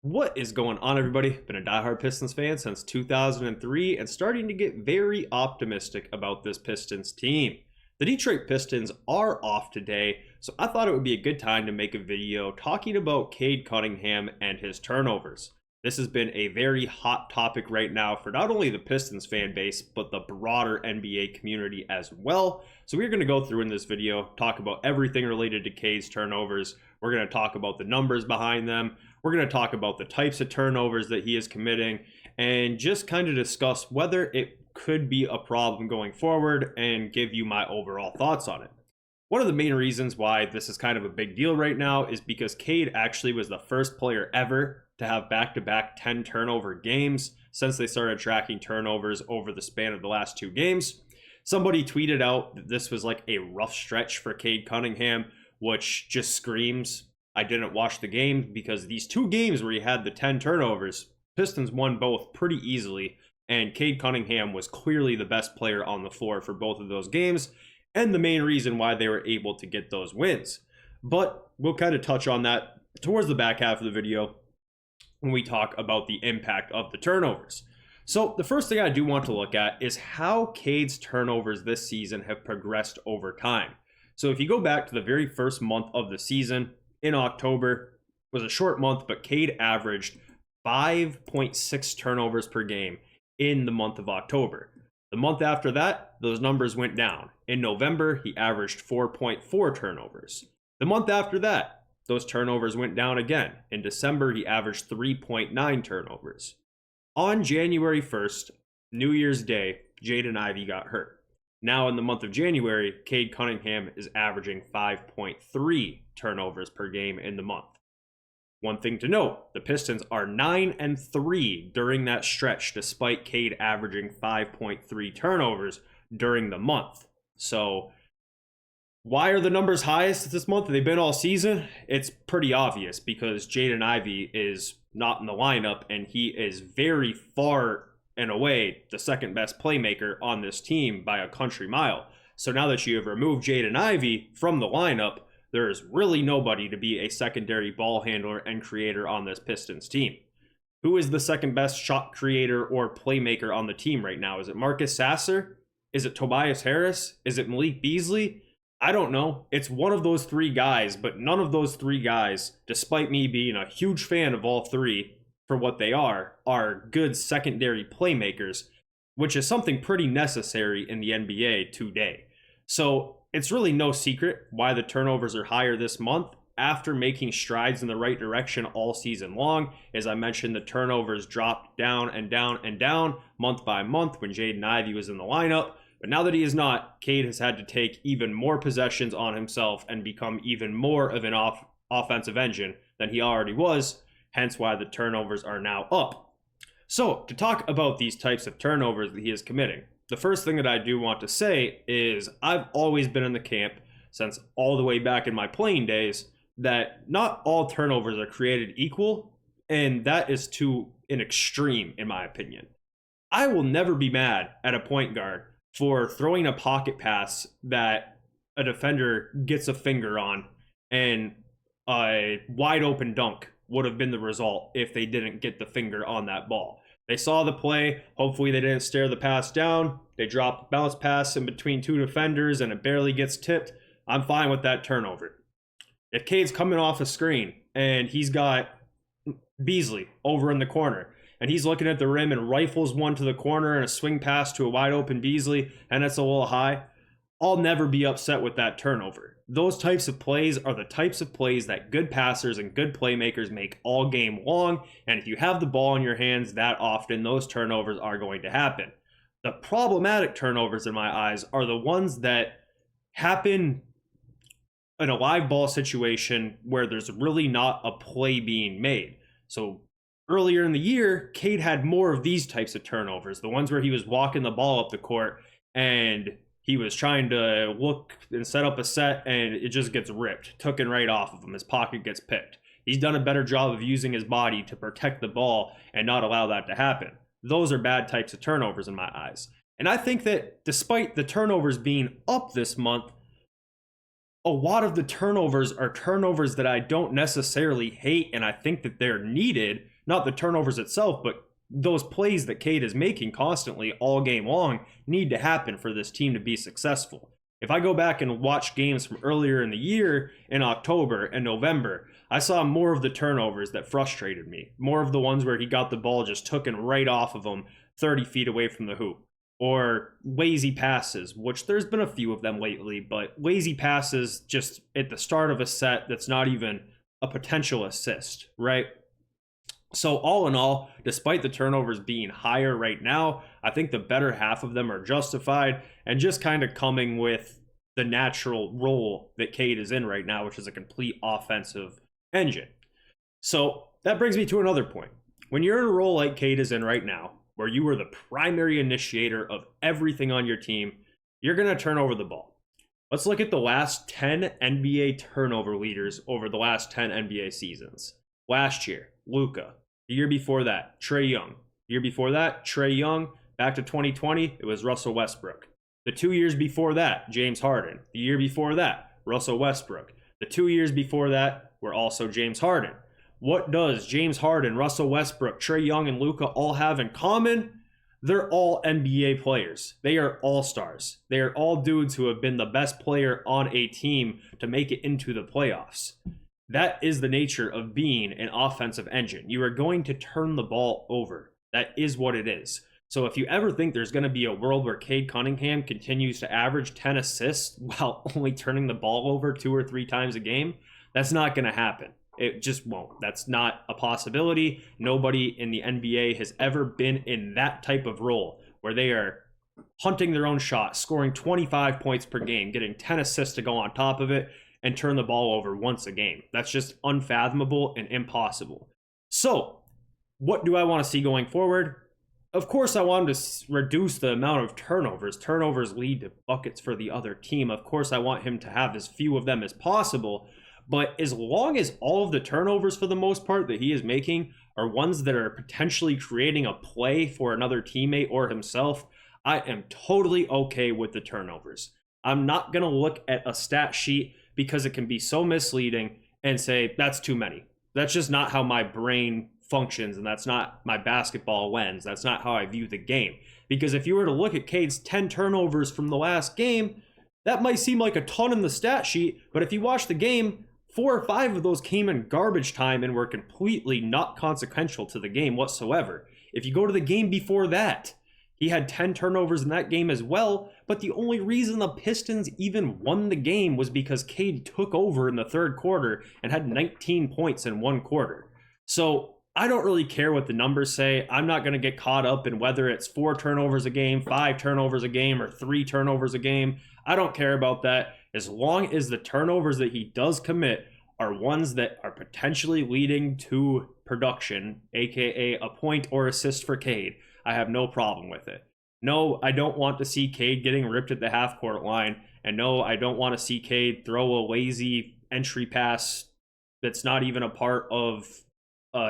What is going on, everybody? Been a diehard Pistons fan since 2003 and starting to get very optimistic about this Pistons team. The Detroit Pistons are off today, so I thought it would be a good time to make a video talking about Cade Cunningham and his turnovers. This has been a very hot topic right now for not only the Pistons fan base, but the broader NBA community as well. So we're going to go through in this video, talk about everything related to Cade's turnovers. We're going to talk about the numbers behind them. We're going to talk about the types of turnovers that he is committing and just kind of discuss whether it could be a problem going forward and give you my overall thoughts on it. One of the main reasons why this is kind of a big deal right now is because Cade actually was the first player ever to have back-to-back 10 turnover games since they started tracking turnovers over the span of the last 2 games. Somebody tweeted out that this was like a rough stretch for Cade Cunningham, which just screams, I didn't watch the game, because these 2 games where he had the 10 turnovers, Pistons won both pretty easily, and Cade Cunningham was clearly the best player on the floor for both of those games, and the main reason why they were able to get those wins. But we'll kind of touch on that towards the back half of the video when we talk about the impact of the turnovers. So the first thing I do want to look at is how Cade's turnovers this season have progressed over time. So if you go back to the very first month of the season, in October, was a short month, but Cade averaged 5.6 turnovers per game in the month of October. The month after that, those numbers went down. In November, he averaged 4.4 turnovers. The month after that, those turnovers went down again. In December, he averaged 3.9 turnovers. On January 1st, New Year's Day, Jaden Ivey got hurt. Now in the month of January, Cade Cunningham is averaging 5.3 turnovers per game in the month. One thing to note, the Pistons are 9-3 during that stretch, despite Cade averaging 5.3 turnovers during the month. So why are the numbers highest this month? They've been all season. It's pretty obvious because Jaden Ivey is not in the lineup, and he is very far and away the second best playmaker on this team by a country mile. So now that you have removed Jaden Ivey from the lineup, there is really nobody to be a secondary ball handler and creator on this Pistons team. Who is the second best shot creator or playmaker on the team right now? Is it Marcus Sasser? Is it Tobias Harris? Is it Malik Beasley? I don't know. It's one of those 3 guys, but none of those 3 guys, despite me being a huge fan of all 3 for what they are good secondary playmakers, which is something pretty necessary in the NBA today. So it's really no secret why the turnovers are higher this month after making strides in the right direction all season long. As I mentioned, the turnovers dropped down and down and down month by month when Jaden Ivey was in the lineup. But now that he is not, Cade has had to take even more possessions on himself and become even more of an offensive engine than he already was, hence why the turnovers are now up. So to talk about these types of turnovers that he is committing, the first thing that I do want to say is I've always been in the camp since all the way back in my playing days that not all turnovers are created equal, and that is to an extreme in my opinion. I will never be mad at a point guard for throwing a pocket pass that a defender gets a finger on, and a wide open dunk would have been the result if they didn't get the finger on that ball. They saw the play. Hopefully they didn't stare the pass down. They dropped bounce pass in between 2 defenders and it barely gets tipped. I'm fine with that turnover. If Cade's coming off a screen and he's got Beasley over in the corner and he's looking at the rim and rifles one to the corner and a swing pass to a wide open Beasley and it's a little high, I'll never be upset with that turnover. Those types of plays are the types of plays that good passers and good playmakers make all game long, and if you have the ball in your hands that often, those turnovers are going to happen. The problematic turnovers in my eyes are the ones that happen in a live ball situation where there's really not a play being made. So earlier in the year, Cade had more of these types of turnovers, the ones where he was walking the ball up the court and he was trying to look and set up a set, and it just gets ripped, taken right off of him. His pocket gets picked. He's done a better job of using his body to protect the ball and not allow that to happen. Those are bad types of turnovers in my eyes. And I think that despite the turnovers being up this month, a lot of the turnovers are turnovers that I don't necessarily hate, and I think that they're needed Not the turnovers itself, but those plays that Cade is making constantly all game long need to happen for this team to be successful. If I go back and watch games from earlier in the year, in October and November, I saw more of the turnovers that frustrated me. More of the ones where he got the ball just taken right off of him 30 feet away from the hoop. Or lazy passes, which there's been a few of them lately, but lazy passes just at the start of a set that's not even a potential assist, right? So all in all, despite the turnovers being higher right now, I think the better half of them are justified and just kind of coming with the natural role that Cade is in right now, which is a complete offensive engine. So that brings me to another point. When you're in a role like Cade is in right now, where you are the primary initiator of everything on your team, you're going to turn over the ball. Let's look at the last 10 NBA turnover leaders over the last 10 NBA seasons. Last year, Luka. The year before that, Trae Young. The year before that, Trae Young. Back to 2020, it was Russell Westbrook. The 2 years before that, James Harden. The year before that, Russell Westbrook. The 2 years before that were also James Harden. What does James Harden, Russell Westbrook, Trae Young, and Luka all have in common? They're all NBA players. They are all-stars. They are all dudes who have been the best player on a team to make it into the playoffs. That is the nature of being an offensive engine. You are going to turn the ball over. That is what it is. So if you ever think there's going to be a world where Cade Cunningham continues to average 10 assists while only turning the ball over 2 or 3 times a game, that's not going to happen. It just won't. That's not a possibility. Nobody in the NBA has ever been in that type of role where they are hunting their own shot, scoring 25 points per game, getting 10 assists to go on top of it, and turn the ball over once a game. That's just unfathomable and impossible. So, what do I want to see going forward? Of course, I want to reduce the amount of turnovers. Turnovers lead to buckets for the other team. Of course, I want him to have as few of them as possible. But as long as all of the turnovers, for the most part, that he is making are ones that are potentially creating a play for another teammate or himself, I am totally okay with the turnovers. I'm not going to look at a stat sheet because it can be so misleading and say, that's too many. That's just not how my brain functions, and that's not my basketball lens. That's not how I view the game. Because if you were to look at Cade's 10 turnovers from the last game, that might seem like a ton in the stat sheet, but if you watch the game, 4 or 5 of those came in garbage time and were completely not consequential to the game whatsoever. If you go to the game before that, he had 10 turnovers in that game as well, but the only reason the Pistons even won the game was because Cade took over in the third quarter and had 19 points in one quarter. So I don't really care what the numbers say. I'm not going to get caught up in whether it's 4 turnovers a game, 5 turnovers a game, or 3 turnovers a game. I don't care about that. As long as the turnovers that he does commit are ones that are potentially leading to production, aka a point or assist for Cade, I have no problem with it. No, I don't want to see Cade getting ripped at the half-court line. And no, I don't want to see Cade throw a lazy entry pass that's not even a part of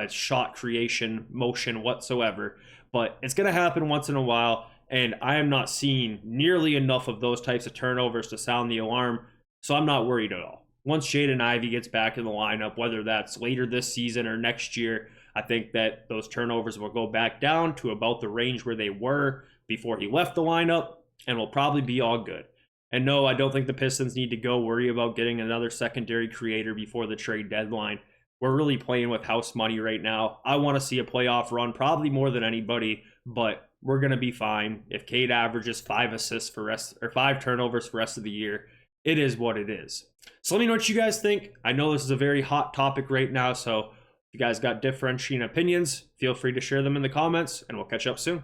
shot creation motion whatsoever. But it's going to happen once in a while, and I am not seeing nearly enough of those types of turnovers to sound the alarm, so I'm not worried at all. Once Jaden Ivey gets back in the lineup, whether that's later this season or next year, I think that those turnovers will go back down to about the range where they were before he left the lineup, and will probably be all good. And no, I don't think the Pistons need to go worry about getting another secondary creator before the trade deadline. We're really playing with house money right now. I want to see a playoff run, probably more than anybody, but we're going to be fine. If Cade averages 5 assists for 5 turnovers for the rest of the year, it is what it is. So let me know what you guys think. I know this is a very hot topic right now, so if you guys got differentiating opinions, feel free to share them in the comments, and we'll catch up soon.